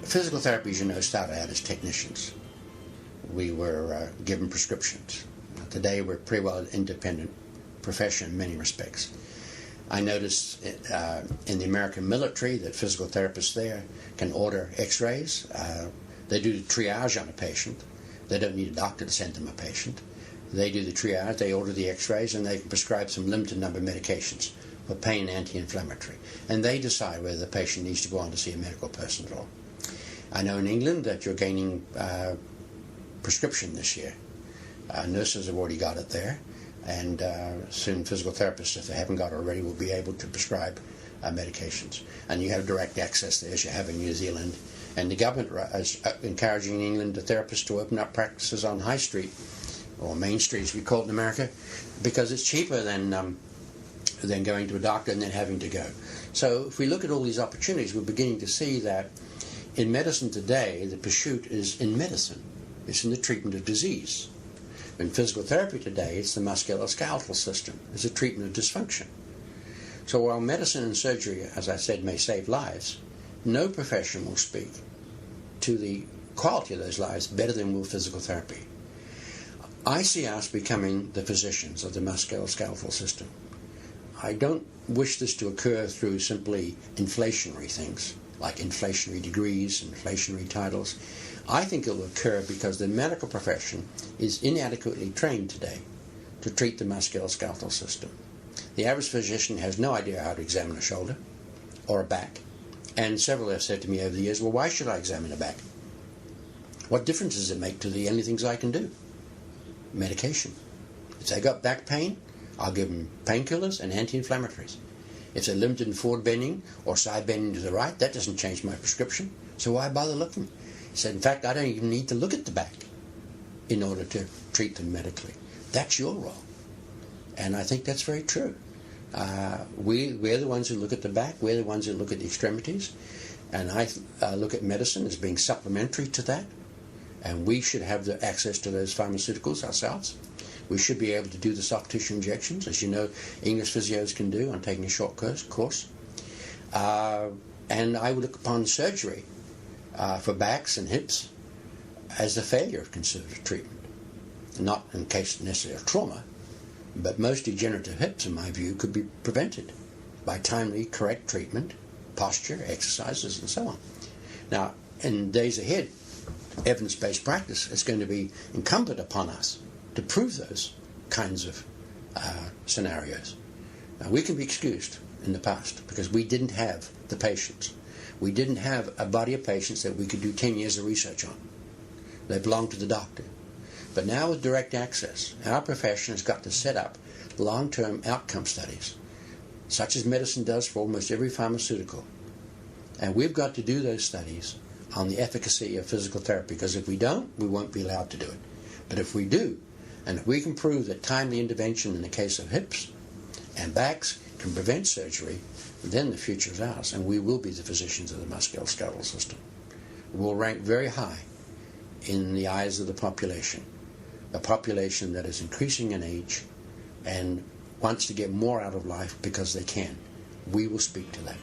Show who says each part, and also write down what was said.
Speaker 1: Physical therapy, as you know, started out as technicians. We were given prescriptions. Today we're pretty well an independent profession in many respects. I noticed in the American military that physical therapists there can order x-rays. They do the triage on a patient. They don't need a doctor to send them a patient. They do the triage, they order the x-rays, and they can prescribe some limited number of medications for pain and anti-inflammatory. And they decide whether the patient needs to go on to see a medical person at all. I know in England that you're gaining prescription this year. Nurses have already got it there, and soon physical therapists, if they haven't got it already, will be able to prescribe medications. And you have direct access there, as you have in New Zealand. And the government is encouraging in England the therapists to open up practices on High Street, or Main Street as we call it in America, because it's cheaper than going to a doctor and then having to go. So if we look at all these opportunities, we're beginning to see that in medicine today, the pursuit is in medicine. It's in the treatment of disease. In physical therapy today, it's the musculoskeletal system. It's a treatment of dysfunction. So while medicine and surgery, as I said, may save lives, no profession will speak to the quality of those lives better than will physical therapy. I see us becoming the physicians of the musculoskeletal system. I don't wish this to occur through simply inflationary things, like inflationary degrees, inflationary titles. I think it will occur because the medical profession is inadequately trained today to treat the musculoskeletal system. The average physician has no idea how to examine a shoulder or a back, and several have said to me over the years, well, why should I examine a back? What difference does it make to the only things I can do? Medication. If they got back pain, I'll give them painkillers and anti-inflammatories. If they're limited in forward bending or side bending to the right, that doesn't change my prescription. So why bother looking? He said, in fact, I don't even need to look at the back in order to treat them medically. That's your role. And I think that's very true. We're the ones who look at the back. We're the ones who look at the extremities. And I look at medicine as being supplementary to that. And we should have the access to those pharmaceuticals ourselves. We should be able to do the soft tissue injections, as you know English physios can do on taking a short course. And I would look upon surgery for backs and hips as a failure of conservative treatment. Not in case necessarily of trauma, but most degenerative hips, in my view, could be prevented by timely, correct treatment, posture, exercises, and so on. Now, in days ahead, evidence-based practice is going to be incumbent upon us to prove those kinds of scenarios. Now, we can be excused in the past because we didn't have the patients. We didn't have a body of patients that we could do 10 years of research on. They belonged to the doctor. But now with direct access, our profession has got to set up long-term outcome studies, such as medicine does for almost every pharmaceutical. And we've got to do those studies on the efficacy of physical therapy, because if we don't, we won't be allowed to do it. But if we do, and if we can prove that timely intervention in the case of hips and backs can prevent surgery, then the future is ours, and we will be the physicians of the musculoskeletal system. We'll rank very high in the eyes of the population, a population that is increasing in age and wants to get more out of life because they can. We will speak to that.